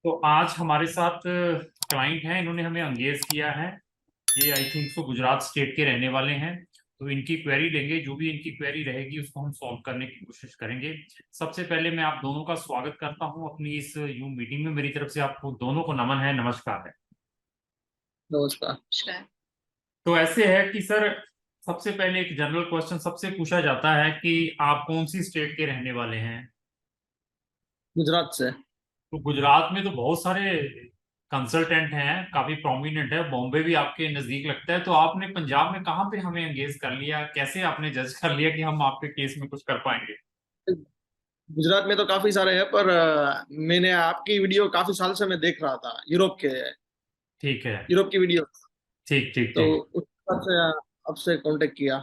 तो आज हमारे साथ क्लाइंट हैं, इन्होंने हमें एंगेज किया है। ये I think so Gujarat state के रहने वाले हैं। तो इनकी क्वेरी लेंगे, जो भी इनकी क्वेरी रहेगी उसको हम सॉल्व करने की कोशिश करेंगे। सबसे पहले मैं आप दोनों का स्वागत करता हूं अपनी इस यूम मीटिंग में। मेरी तरफ से आपको दोनों को नमन है, नमस्कार है। नमस्कार। तो ऐसे है कि सर, सबसे पहले एक जनरल क्वेश्चन सबसे पूछा जाता है कि आप कौन सी स्टेट के रहने वाले हैं। गुजरात से। तो गुजरात में तो बहुत सारे कंसल्टेंट हैं, काफी प्रोमिनेंट है। बॉम्बे भी आपके नजदीक लगता है। तो आपने पंजाब में कहाँ पे हमें एंगेज कर लिया? कैसे आपने जज कर लिया कि हम आपके केस में कुछ कर पाएंगे? गुजरात में तो काफी सारे हैं, पर मैंने आपकी वीडियो काफी साल से मैं देख रहा था, ठीक है। यूरोप की वीडियो। ठीक ठीक तो ठीक। उस हिसाब से आपसे कांटेक्ट किया।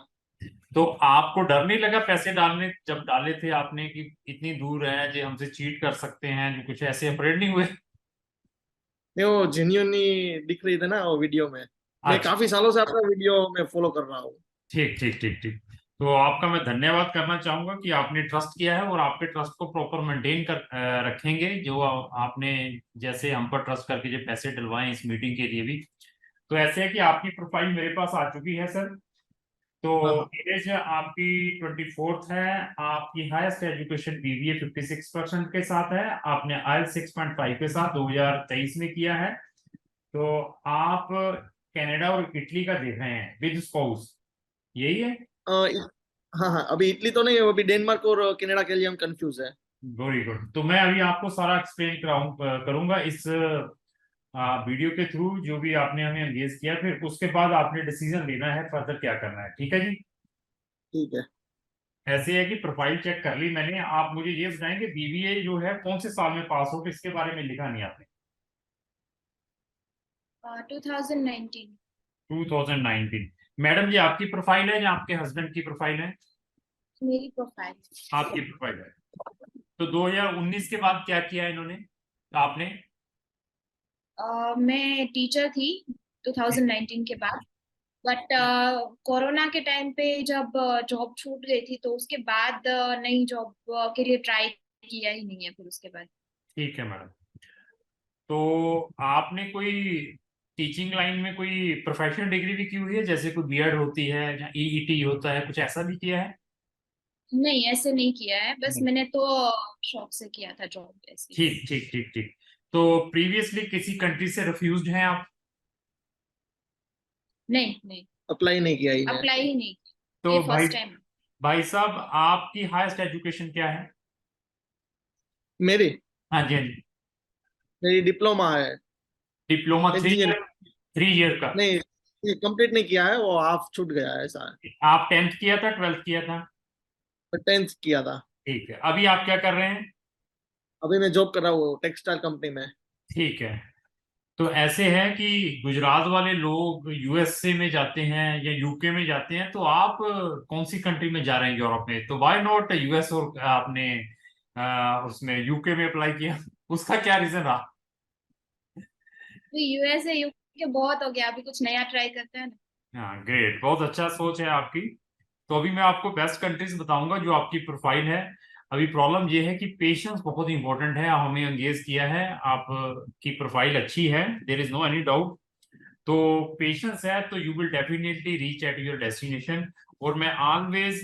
तो आपको डर नहीं लगा पैसे डालने, जब डाले थे आपने, कि इतनी दूर है जो हमसे चीट कर सकते हैं, जो कुछ ऐसे अफरेड नहीं हुए? नहीं, वो जेन्युइनली दिख रही थी ना वो वीडियो में। मैं अच्छा। काफी सालों से आपका वीडियो में फॉलो कर रहा हूँ। ठीक ठीक ठीक ठीक। तो आपका मैं धन्यवाद करना चाहूंगा कि आपने ट्रस्ट किया है, और आपके ट्रस्ट को प्रॉपर मेंटेन कर रखेंगे। जो आपने जैसे हम पर ट्रस्ट करके जो पैसे डलवाए इस मीटिंग के लिए भी। तो ऐसे है कि आपकी प्रोफाइल मेरे पास आ चुकी है सर। तो हाँ हाँ। एज आपकी 24 है। आपकी हाईएस्ट एजुकेशन बीबीए 56% के साथ है। आपने IELTS 6.5 के साथ 2023 में किया है। तो आप कनाडा और इटली का देख रहे हैं विद स्पाउस, यही है? हाँ हाँ, अभी इटली तो नहीं है, अभी डेनमार्क और कनाडा के लिए हम कंफ्यूज है। Very good. तो मैं अभी आपको सारा एक्सप्लेन करूंगा इस वीडियो के थ्रू, जो भी आपने हमें एंगेज किया। फिर उसके बाद आपने डिसीजन लेना है फर्दर क्या करना है। ठीक है जी? ठीक है। ऐसे है कि प्रोफाइल चेक कर ली मैंने। आप मुझे ये बताएंगे बीबीए जो है कौन से साल में पास हो, इसके बारे में लिखा नहीं आपने। 2019। 2019। मैडम जी, आपकी प्रोफाइल है या आपके हस्बैंड की प्रोफाइल है? मेरी प्रोफाइल। आपकी प्रोफाइल है। तो 2019 के बाद क्या किया इन्होंने, आपने? मैं टीचर थी 2019 के बाद। बट कोरोना के टाइम पे जब जॉब छूट गई थी, तो उसके बाद नई जॉब के लिए ट्राई किया ही नहीं है फिर उसके बाद। ठीक है मैडम। तो आपने कोई टीचिंग लाइन में कोई प्रोफेशनल डिग्री भी की हुई है, जैसे कोई बीएड होती है या ईईटी होता है, कुछ ऐसा भी किया है? नहीं, ऐसे नहीं किया है, बस नहीं। मैंने तो शौक से किया था जॉब ऐसे। ठीक ठीक ठीक ठीक। तो प्रीवियसली किसी कंट्री से रिफ्यूज्ड हैं आप? नहीं नहीं, अप्लाई नहीं किया ही है। अप्लाई ही नहीं किया। तो ये भाई, फर्स्ट टाइम। भाई साहब, आपकी हाईएस्ट एजुकेशन क्या है? मेरी हाँ जी, हाँ जी। मेरी डिप्लोमा है। Diploma three engineering. Year 3 year का? नहीं, कंप्लीट नहीं किया है, वो हाफ छूट गया है ऐसा है। आप 10th किया था, 12th किया था? 10th किया था। ठीक है। अभी आप क्या कर रहे हैं? अभी मैं जॉब कर रहा हूँ टेक्सटाइल कंपनी में। ठीक है। तो ऐसे है कि गुजरात वाले लोग यूएसए में जाते हैं या यूके में जाते हैं। तो आप कौन सी कंट्री में जा रहे हैं यूरोप में? तो व्हाई नॉट यूएस, और आपने उसमें यूके में अप्लाई किया? उसका क्या रीजन रहा? तो यूएसए यूके बहुत हो गया, अभी कुछ नया ट्राई करते हैं ना। हाँ, ग्रेट, बहुत अच्छा सोच है आपकी। तो अभी मैं आपको बेस्ट कंट्रीज बताऊंगा जो आपकी प्रोफाइल है। अभी प्रॉब्लम ये है कि पेशेंस बहुत इंपॉर्टेंट है। हमें एंगेज किया है, आप की प्रोफाइल अच्छी है, there is no any doubt. तो पेशेंस है तो you will definitely reach at your destination. और मैं ऑलवेज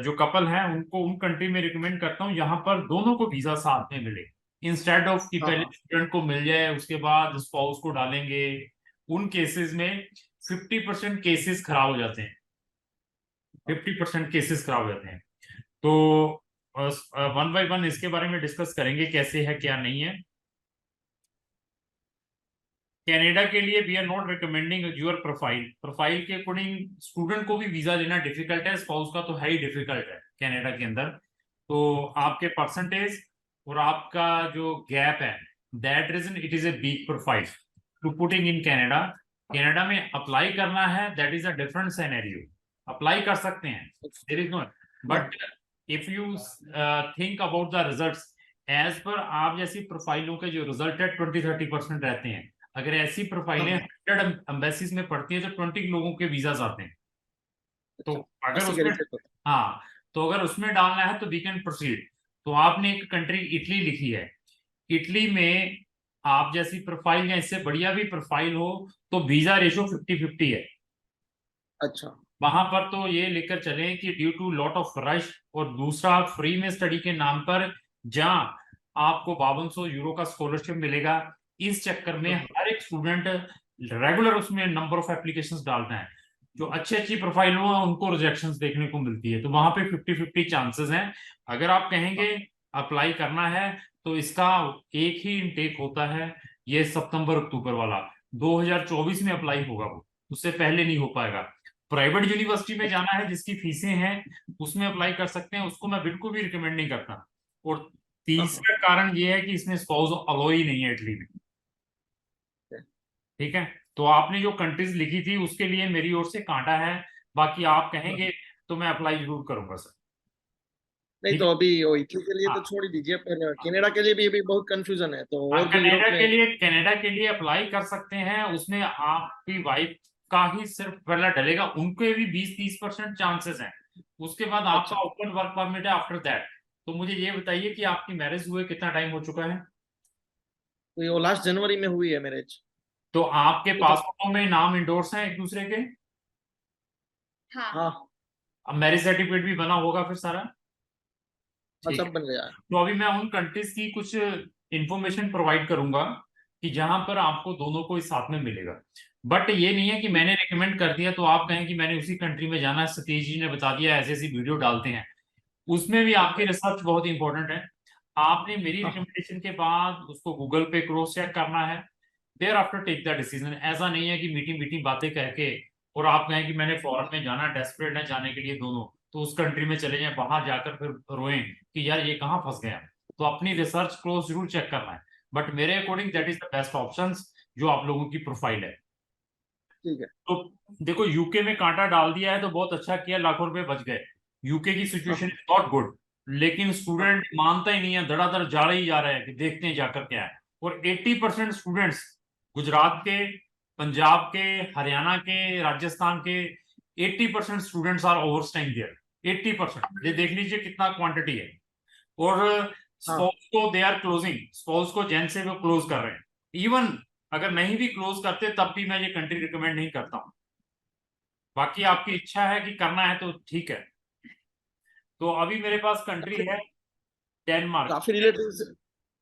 जो कपल है उनको उन कंट्री में रिकमेंड करता हूँ जहां पर दोनों को वीजा साथ में मिले, इंस्टेड ऑफ कि हाँ पहले हाँ। स्टूडेंट को मिल जाए उसके बाद स्पाउस को डालेंगे। उन केसेस में 50% केसेस खराब हो जाते हैं। 50% केसेस खराब हो जाते हैं। तो वन बाय वन इसके बारे में डिस्कस करेंगे कैसे है क्या नहीं है। कनाडा के लिए we are not recommending your profile. Profile के अकॉर्डिंग स्टूडेंट को भी वीजा लेना डिफिकल्ट है, स्पाउस का तो है ही डिफिकल्ट है कनाडा के अंदर। तो आपके परसेंटेज और आपका जो गैप है, that reason it is a big profile to putting in Canada. Canada में अप्लाई करना है, that is a different scenario. Apply कर सकते हैं, देयर इज नो, हाँ but if you think about the results, as per आप जैसी प्रोफाइलों के जो रिजल्ट है 20-30% रहते हैं। अगर ऐसी हाँ प्रोफाइलें हाँ। 100 एम्बेसीज में पड़ती है तो 20 लोगों के वीजाज आते हैं। तो अच्छा, अगर 80 का उसमें, रिजेक्ट होता हाँ, तो अगर उसमें डालना है तो वी कैन प्रोसीड। तो आपने एक कंट्री इटली लिखी है। इटली में आप जैसी प्रोफाइल या इससे बढ़िया भी प्रोफाइल हो तो वीजा रेशो 50-50 है। अच्छा। वहां पर तो ये लेकर चलें कि due to lot of rush, और दूसरा फ्री में स्टडी के नाम पर जहां आपको 5200 यूरो का स्कॉलरशिप मिलेगा, इस चक्कर में हर एक स्टूडेंट रेगुलर उसमें नंबर ऑफ एप्लीकेशंस डालता है। जो अच्छी अच्छी प्रोफाइल हो उनको रिजेक्शंस देखने को मिलती है, तो वहां पे 50-50 चांसेस हैं। अगर आप कहेंगे अप्लाई करना है तो इसका एक ही इनटेक होता है, ये सितंबर अक्टूबर वाला 2024 में अप्लाई होगा, वो उससे पहले नहीं हो पाएगा। प्राइवेट यूनिवर्सिटी में जाना है जिसकी फीसें हैं उसमें अप्लाई कर सकते हैं, उसको मैं बिल्कुल भी रिकमेंड नहीं करता। और तीसरा कारण ये है कि इसमें स्पाउस अलो ही नहीं है इटली में। ठीक है, तो आपने जो कंट्रीज लिखी थी उसके लिए मेरी ओर से कांटा है, बाकी आप कहेंगे तो मैं अप्लाई जरूर करूंगा सर। नहीं ठीक तो है। अभी वो इटली के लिए तो हाँ छोड़ ही दीजिए, पर कनाडा के लिए भी अभी बहुत कंफ्यूजन है, तो हाँ, और भी यूरोप में। कनाडा के लिए अप्लाई कर सकते हैं, उसमें आपकी वाइफ का ही सिर्फ पहला डलेगा, उनके भी 20-30% चांसेस हैं। उसके बाद अच्छा। आपका ओपन वर्क परमिट है आफ्टर दैट। तो मुझे ये बताइए कि आपकी मैरिज हुए कितना टाइम हो चुका है? तो ये लास्ट जनवरी में हुई है मैरिज। तो आपके तो पासपोर्टों में नाम इंडोर्स हैं एक दूसरे के? हाँ। हाँ अब मैरिज सर्टिफिकेट भी बना होगा फिर सारा? हाँ, ठीक सब है। बन गया है। तो अभी मैं उन कंट्रीज की कुछ इंफॉर्मेशन प्रोवाइड करूंगा कि जहां पर आपको दोनों को इस साथ में मिलेगा। बट ये नहीं है कि मैंने रिकमेंड कर दिया तो आप कहें कि मैंने उसी कंट्री में जाना है, सतीश जी ने बता दिया, ऐसी ऐसी वीडियो डालते हैं। उसमें भी आपकी रिसर्च बहुत इंपॉर्टेंट है। आपने मेरी हाँ रिकमेंडेशन के बाद उसको गूगल पे क्रॉस चेक करना है, thereafter take the decision. ऐसा नहीं है कि मीटिंग मीटिंग बातें कह के और आप कहें कि मैंने फॉरेन में जाना, डेस्परेट है जाने के लिए दोनों, तो उस कंट्री में चले जाएं, वहां जाकर फिर रोएं कि यार ये कहाँ फंस गया। तो अपनी रिसर्च क्लोज जरूर चेक करना है, बट मेरे according that is the best option जो आप लोगों की प्रोफाइल है। ठीक है। तो देखो, यूके में कांटा डाल दिया है तो बहुत अच्छा किया, लाखों रुपए बच गए। यूके की सिचुएशन हाँ इज नॉट गुड, लेकिन हाँ। स्टूडेंट मानता ही नहीं है, धड़ाधड़ जा ही जा रहे हैं कि देखते हैं जाकर क्या है। और 80% स्टूडेंट्स गुजरात के, पंजाब के, हरियाणा के, राजस्थान के 80% students are over time there. 80%, ये देख लीजिए कितना क्वांटिटी है। और हाँ स्पोर्ट्स को दे आर क्लोजिंग, स्पोर्ट्स को जैन से वो क्लोज कर रहे हैं। इवन अगर नहीं भी क्लोज करते तब भी मैं ये कंट्री रिकमेंड नहीं करता हूँ। बाकी आपकी इच्छा है कि करना है तो ठीक है। तो अभी मेरे पास कंट्री काफी है डेनमार्क। काफी रिलेटिव्स।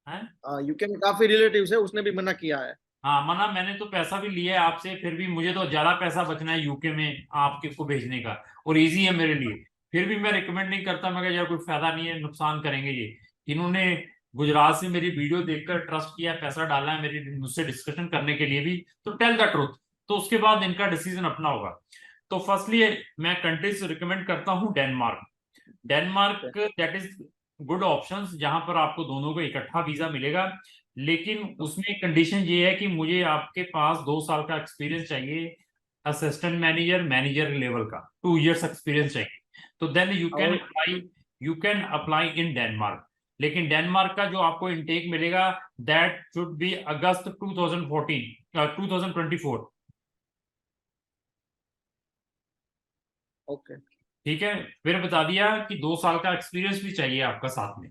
है। यूके में काफी रिलेटिव्स है, उसने भी मना किया है। हाँ मना, मैंने तो पैसा भी लिया है आपसे, फिर भी मुझे तो ज्यादा पैसा बचना है यूके में आपके को भेजने का, और इजी है मेरे लिए। फिर भी मैं रिकमेंड नहीं करता, मैं यार कोई फायदा नहीं है, नुकसान करेंगे ये। इन्होंने गुजरात से मेरी वीडियो देखकर ट्रस्ट किया, पैसा डाला है मेरी मुझसे डिस्कशन करने के लिए भी, तो टेल द ट्रुथ। तो उसके बाद इनका डिसीजन अपना होगा। तो फर्स्टली मैं कंट्रीज रिकमेंड करता हूँ Denmark. Denmark that is good options, जहां पर आपको दोनों को इकट्ठा वीजा मिलेगा। लेकिन उसमें कंडीशन ये है कि मुझे आपके पास 2 साल का एक्सपीरियंस चाहिए, असिस्टेंट मैनेजर मैनेजर लेवल का 2 इयर्स एक्सपीरियंस चाहिए। तो देन और you can apply in Denmark. लेकिन डेनमार्क का जो आपको इनटेक मिलेगा that should be August 2014 2024। Okay. ठीक है, फिर बता दिया कि 2 साल का एक्सपीरियंस भी चाहिए आपका साथ में।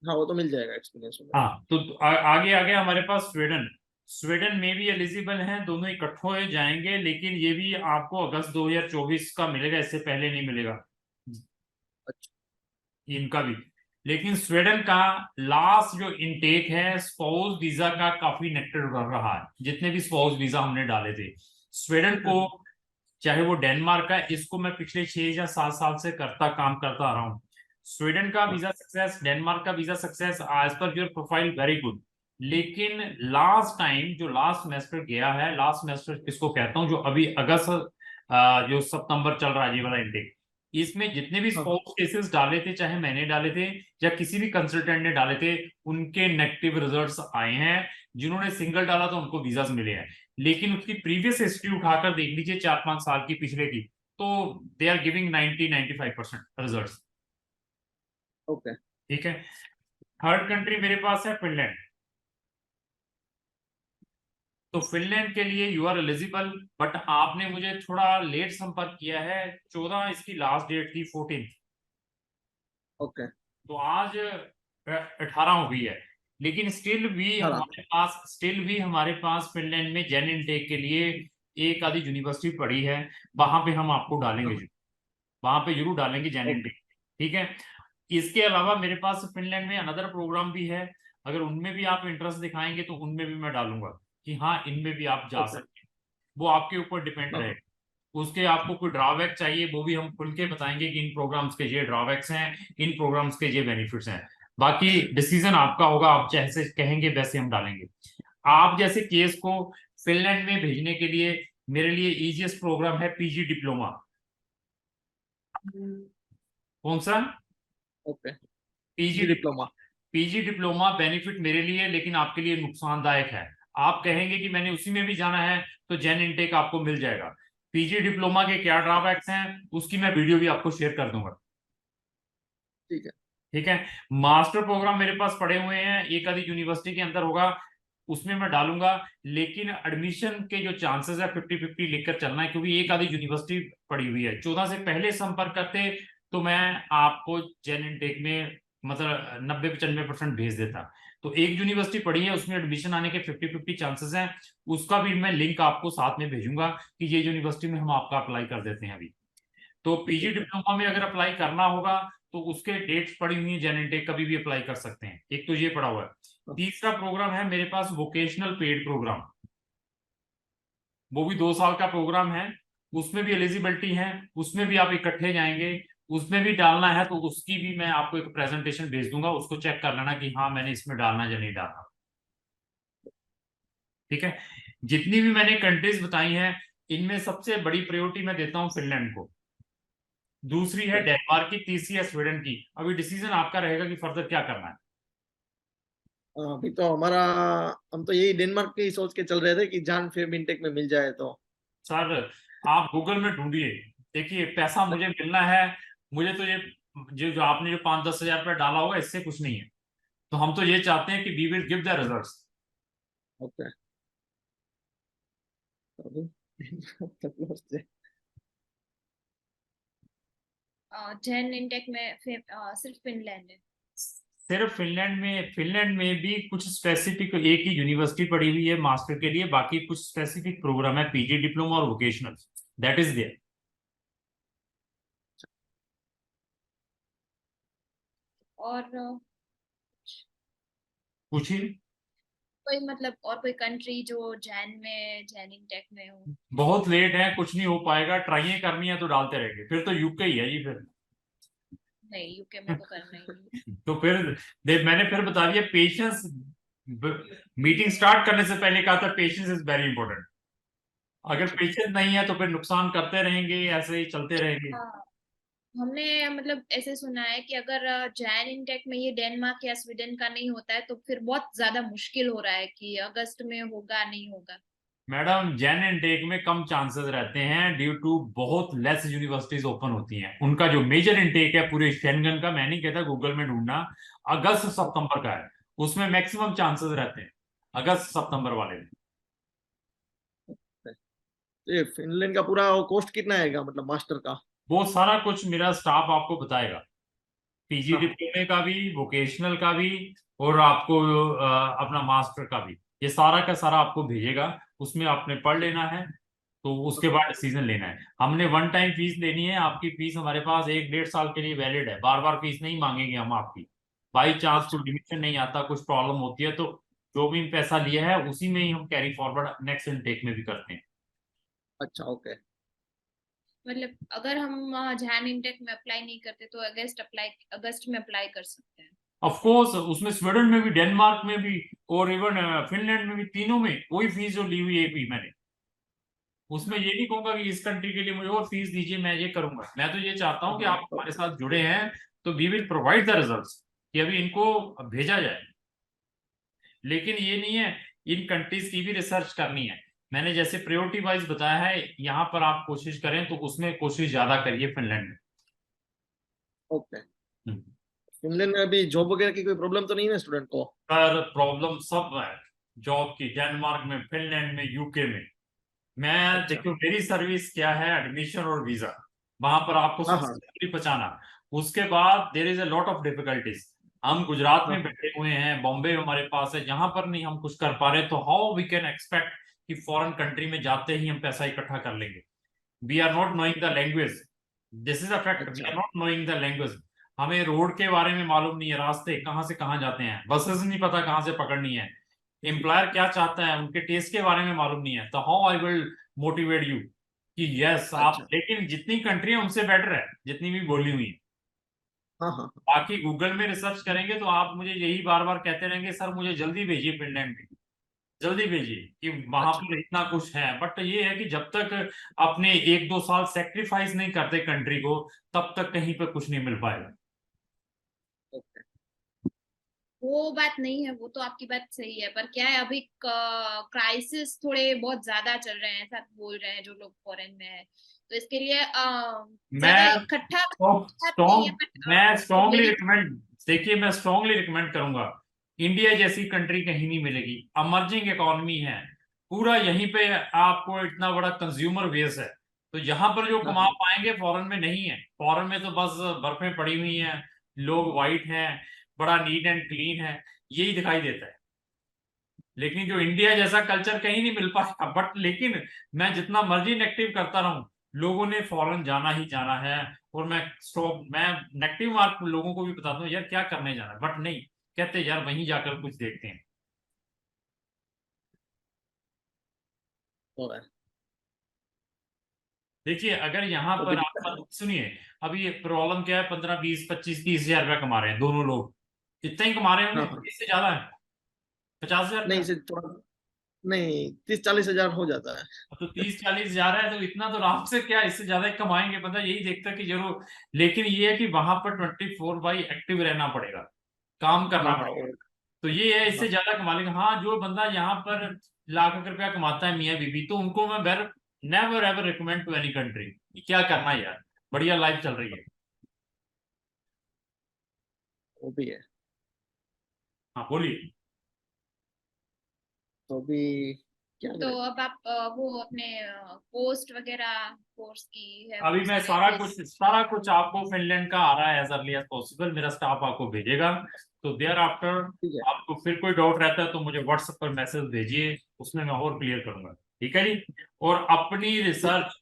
हाँ वो तो मिल जाएगा एक्सपीरियंस में। हाँ तो आगे आ गया हमारे पास स्वीडन। स्वीडन में भी एलिजिबल हैं, दोनों इकट्ठे हो जाएंगे, लेकिन ये भी आपको अगस्त 2024 का मिलेगा, इससे पहले नहीं मिलेगा अच्छा। इनका भी। लेकिन स्वीडन का लास्ट जो इनटेक है स्पाउस वीजा का काफी नेक्टर भर रहा है, जितने भी स्पाउस वीजा हमने डाले थे स्वीडन को, चाहे वो डेनमार्क का, इसको मैं पिछले 6 या 7 साल से काम करता आ रहा हूँ। स्वीडन का वीजा सक्सेस, डेनमार्क का visa success, as per your profile very good. लेकिन लास्ट टाइम जो लास्ट सेमेस्टर गया है, लास्ट सेमेस्टर किसको कहता हूँ, जो अभी अगस्त जो सितंबर चल रहा है ये वाला इंटेक, इसमें जितने भी हाँ स्पोर्ट्स केसेस डाले थे, चाहे मैंने डाले थे या किसी भी कंसल्टेंट ने डाले थे, उनके नेगेटिव रिजल्ट्स आए हैं। जिन्होंने सिंगल डाला था उनको वीजास मिले हैं। लेकिन उसकी प्रीवियस हिस्ट्री उठाकर देख लीजिए 4-5 साल की पिछले की, तो they are giving 90-95% result. Okay. ठीक है। थर्ड कंट्री मेरे पास है फिनलैंड। तो फिनलैंड के लिए यू आर एलिजिबल, बट आपने मुझे थोड़ा लेट संपर्क किया है। 14 इसकी लास्ट डेट थी, 14। ओके। तो आज 18 हो गई है। लेकिन स्टिल भी हमारे पास फिनलैंड में जेन इनटेक के लिए एक आधी यूनिवर्सिटी पड़ी है, वहां पे हम आपको डालेंगे, वहां पे जरूर डालेंगे जेन ओके। इनटेक। ठीक है। इसके अलावा मेरे पास फिनलैंड में अनदर प्रोग्राम भी है, अगर उनमें भी आप इंटरेस्ट दिखाएंगे तो उनमें भी मैं डालूंगा कि हाँ इनमें भी आप जा ओके। सकते हैं। वो आपके ऊपर डिपेंड रहेगा। उसके आपको कोई ड्रॉबैक चाहिए वो भी हम खुल के बताएंगे कि इन प्रोग्राम्स के ये ड्रॉबैक्स हैं, इन प्रोग्राम्स के ये बेनिफिट्स हैं। बाकी डिसीजन आपका होगा, आप जैसे कहेंगे वैसे हम डालेंगे। आप जैसे केस को फिनलैंड में भेजने के लिए मेरे लिए इजीएस्ट प्रोग्राम है पीजी डिप्लोमा। कौन सा? Okay. PG G diploma. PG diploma benefit मेरे लिए, लेकिन आपके लिए नुकसानदायक है। आप कहेंगे कि मैंने उसी में भी जाना है तो जेन इनटेक आपको मिल जाएगा। पीजी डिप्लोमा के क्या ड्रॉबैक्स हैं उसकी मैं वीडियो भी आपको शेयर कर दूंगा। ठीक है। ठीक है। मास्टर प्रोग्राम मेरे पास पड़े हुए हैं, एक आधी यूनिवर्सिटी के अंदर होगा, उसमें मैं डालूंगा। लेकिन एडमिशन के जो चांसेस है 50-50 लेकर चलना है, क्योंकि एक आधी यूनिवर्सिटी पड़ी हुई है। 14 से पहले संपर्क करते तो मैं आपको जेन इनटेक में मतलब 90-95% भेज देता। तो एक यूनिवर्सिटी पड़ी है, उसमें एडमिशन आने के 50-50 चांसेस हैं। उसका भी मैं लिंक आपको साथ में भेजूंगा कि ये यूनिवर्सिटी में हम आपका अप्लाई कर देते हैं अभी। तो पीजी ठीक है। डिप्लोमा में अगर अप्लाई करना होगा तो उसके डेट्स पड़ी हुई है, जेन इनटेक कभी भी अप्लाई कर सकते हैं। एक तो ये पड़ा हुआ है। तीसरा प्रोग्राम है मेरे पास वोकेशनल पेड प्रोग्राम, वो भी 2 साल का प्रोग्राम है। उसमें भी एलिजिबिलिटी है, उसमें भी आप इकट्ठे जाएंगे, उसमें भी डालना है तो उसकी भी मैं आपको एक प्रेजेंटेशन भेज दूंगा, उसको चेक कर लेना कि हाँ मैंने इसमें डालना या नहीं डालना। ठीक है। जितनी भी मैंने कंट्रीज बताई हैं इनमें सबसे बड़ी प्रायोरिटी मैं देता हूँ फिनलैंड को, दूसरी है डेनमार्क की, तीसरी है स्वीडन की। अभी डिसीजन आपका रहेगा कि फर्दर क्या करना है। अभी तो हमारा, हम तो यही डेनमार्क की सोच के चल रहे थे कि जान फेब इनटेक में मिल जाए तो। सर आप गूगल में ढूंढिए, देखिए पैसा मुझे मिलना है, मुझे तो ये जो आपने जो 5-10 हजार रुपया डाला होगा इससे कुछ नहीं है। तो हम तो ये चाहते हैं कि we will give the results. Okay. Jan intake में सिर्फ फिनलैंड है। सिर्फ फिनलैंड में भी कुछ स्पेसिफिक एक ही यूनिवर्सिटी पड़ी हुई है मास्टर के लिए, बाकी कुछ स्पेसिफिक प्रोग्राम है पीजी डिप्लोमा और वोकेशनल, दैट इज देयर। और पूछिए। कोई मतलब और कोई कंट्री जो जेन इनटेक में हो? बहुत लेट है, कुछ नहीं हो पाएगा, ट्राई करनी है तो डालते रहेंगे, फिर तो यूके ही है जी फिर। नहीं, यूके में तो करना ही नहीं। तो फिर मैंने फिर बता दिया पेशेंस। मीटिंग स्टार्ट करने से पहले कहा था पेशेंस इज वेरी इंपॉर्टेंट। अगर पेशेंस नहीं है तो फिर नुकसान करते रहेंगे, ऐसे ही चलते रहेंगे। हाँ, हमने मतलब ऐसे सुना है कि अगर जैन इनटेक में ये डेनमार्क या स्वीडन का नहीं होता है तो फिर बहुत ज्यादा मुश्किल हो रहा है कि अगस्त में होगा नहीं होगा। मैडम जेन इनटेक में कम चांसेस रहते हैं ड्यू टू बहुत लेस यूनिवर्सिटीज ओपन होती हैं। उनका जो मेजर इनटेक है पूरे शेंगन का, मैं नहीं कहता गूगल में ढूंढना, अगस्त सितंबर का है, उसमें मैक्सिमम चांसेस रहते हैं अगस्त सितंबर वाले में। ये फिनलैंड का पूरा कॉस्ट कितना आएगा मतलब मास्टर का? वो सारा कुछ मेरा स्टाफ आपको बताएगा, पीजी हाँ। डिप्लोमे का भी, वोकेशनल का भी, और आपको अपना मास्टर का भी, ये सारा का सारा आपको भेजेगा। उसमें आपने पढ़ लेना है, तो उसके बाद डिसीजन लेना है। हमने वन टाइम फीस लेनी है, आपकी फीस हमारे पास 1-1.5 साल के लिए वैलिड है, बार बार फीस नहीं मांगेंगे हम आपकी। बाई चांस अच्छा। कोई लिमिटेशन नहीं आता, कुछ प्रॉब्लम होती है तो जो भी पैसा लिया है उसी में ही हम कैरी फॉरवर्ड नेक्स्ट इनटेक में भी करते हैं। अच्छा। ओके। मतलब अगर हम जैन इनटेक में अप्लाई नहीं करते तो अगस्त में अप्लाई कर सकते हैं। ऑफ कोर्स उसमें स्वीडन में भी, डेनमार्क में भी, और इवन फिनलैंड में भी, तीनों में वही फीस जो ली हुई है भी मैंने। उसमें हाँ। ये नहीं कहूंगा कि इस कंट्री के लिए मुझे और फीस दीजिए मैं ये करूंगा, मैं तो ये चाहता हूँ कि आप हमारे साथ जुड़े हैं तो we will provide the results कि अभी इनको भेजा जाए। लेकिन ये नहीं है, इन कंट्रीज की भी रिसर्च करनी है। मैंने जैसे प्रायोरिटी वाइज बताया है, यहाँ पर आप कोशिश करें तो उसमें कोशिश ज्यादा करिए फिनलैंड में। ओके। हम्म। फिनलैंड में अभी जॉब वगैरह की कोई प्रॉब्लम तो नहीं है स्टूडेंट को? पर प्रॉब्लम सब है जॉब की, डेनमार्क में, फिनलैंड में, यूके में। मैं अच्छा। देखो मेरी सर्विस क्या है, एडमिशन और वीजा, वहां पर आपको हाँ हाँ। सक्सेसफुली पहुंचाना। उसके बाद there is a lot of difficulties. हम गुजरात में हाँ। बैठे हुए हैं, बॉम्बे हमारे पास है, जहां पर नहीं हम कुछ कर पा रहे, तो हाउ वी कैन एक्सपेक्ट कि फॉरेन कंट्री में जाते ही हम पैसा इकट्ठा कर लेंगे? We are not knowing the language, this is a fact, we अच्छा। Are not knowing the language. हमें रोड के बारे में मालूम नहीं है, रास्ते कहाँ से कहाँ जाते हैं, बसेस नहीं पता कहाँ से पकड़नी है, एम्प्लॉयर क्या चाहता है, उनके टेस्ट के बारे में मालूम नहीं है, तो how I will motivate you कि यस आप, अच्छा। लेकिन जितनी कंट्री है उनसे बेटर है जितनी भी बोली हुई है। हाँ हाँ हाँ। बाकी गूगल में रिसर्च करेंगे तो आप मुझे यही बार बार कहते रहेंगे, सर मुझे जल्दी भेजिए फिनलैंड में, जल्दी भेजिए, कि वहां अच्छा। पर इतना कुछ है। बट ये है कि जब तक अपने 1-2 साल सेक्रीफाइस नहीं करते कंट्री को, तब तक कहीं पे कुछ नहीं मिल पाएगा। ओके। वो बात नहीं है, वो तो आपकी बात सही है, पर क्या है अभी क्राइसिस थोड़े बहुत ज्यादा चल रहे हैं, ऐसा बोल रहे हैं जो लोग फॉरेन में है, तो इसके लिए ज्यादा मैं इकट्ठा बात नहीं है, स्ट्रॉन्ग बट मैं जो स्ट्रॉन्गली मेरी। रिकमेंड, देखिए मैं स्ट्रॉन्गली रिकमेंड करूंगा, इंडिया जैसी कंट्री कहीं नहीं मिलेगी, अमर्जिंग इकोनॉमी है, पूरा यहीं पे आपको इतना बड़ा कंज्यूमर बेस है, तो यहाँ पर जो हाँ कमा हाँ। पाएंगे फॉरेन में नहीं है। फॉरेन में तो बस बर्फें पड़ी हुई हैं, लोग वाइट हैं, बड़ा नीट एंड क्लीन है, यही दिखाई देता है। लेकिन जो इंडिया जैसा कल्चर कहीं नहीं मिल पाएगा। बट लेकिन मैं जितना मर्जी नेगेटिव करता रहूं, लोगों ने फॉरेन जाना ही जाना है, और मैं नेगेटिव मार्क लोगों को भी बताता हूँ, यार क्या करने जाना है, बट नहीं, कहते यार वहीं जाकर कुछ देखते हैं। हो रहा है। देखिए अगर यहाँ तो पर भी- आप सुनिए, अभी प्रॉब्लम क्या है, 15, 20, 25, 30 हजार रुपया कमा रहे हैं दोनों लोग, इतना ही कमा रहे हाँ होंगे, हाँ। इससे ज्यादा है, 50 हजार नहीं रुपया। से थोड़ा, नहीं 30-40 हजार हो जाता है। तो 30-40 हजार है, तो इतना तो आराम से, क्या इससे ज्यादा ही कमाएंगे, बंदा यही देखता है कि जरूर। लेकिन ये है कि वहां पर 24/7 एक्टिव रहना पड़ेगा, काम करना हाँ हाँ पड़ेगा, वो। तो ये है, इससे हाँ। ज्यादा कमा लेगा। हाँ, जो बंदा यहाँ पर लाख रुपया कमाता है मियाँ बीबी, तो उनको मैं were never ever recommend to any country, क्या करना है यार, बढ़िया लाइफ चल रही है। वो भी है। हाँ बोलिए। तो भी क्या तो करें। अब आप वो अपने पोस्ट वगैरह कोर्स की है अभी वो मैं सारे सारा कुछ आपको फिनलैंड का आ रहा है एज अर्ली एज पॉसिबल, मेरा स्टाफ आपको भेजेगा, तो देयर आफ्टर ठीक है। आपको फिर कोई डाउट रहता है तो मुझे व्हाट्सएप पर मैसेज भेजिए, उसमें मैं और क्लियर करूंगा, ठीक है जी। और अपनी ठीक। रिसर्च,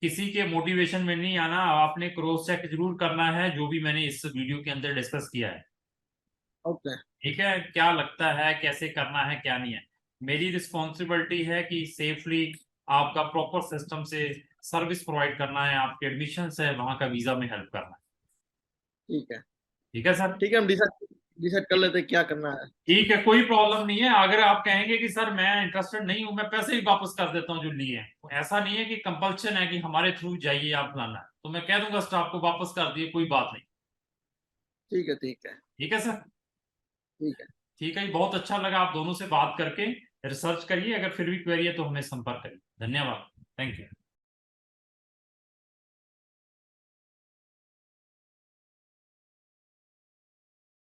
किसी के मोटिवेशन में नहीं आना, आपने क्रॉस चेक जरूर करना है जो भी मैंने इस वीडियो के अंदर डिस्कस किया है, ओके। ठीक है, क्या लगता है, कैसे करना है, क्या नहीं है। मेरी रिस्पॉन्सिबिलिटी है कि सेफली आपका प्रॉपर सिस्टम से सर्विस प्रोवाइड करना है, आपके एडमिशन है, वहां का वीजा में हेल्प करना है, ठीक है। ठीक है सर। ठीक है, हम डिसाइड डिसाइड कर लेते हैं क्या करना है। ठीक है, कोई प्रॉब्लम नहीं है, अगर आप कहेंगे कि सर मैं इंटरेस्टेड नहीं हूं, मैं पैसे ही वापस कर देता हूँ जो लिए हैं, तो ऐसा नहीं है कि कंपल्शन है कि हमारे थ्रू जाइए आप फलाना है, तो मैं कह दूंगा स्टाफ को वापस कर दिए, कोई बात नहीं, ठीक है। ठीक है। ठीक है सर। ठीक है। ठीक है, बहुत अच्छा लगा आप दोनों से बात करके, रिसर्च करिए, अगर फिर भी क्वेरी है तो हमें संपर्क करिए, धन्यवाद, थैंक यू।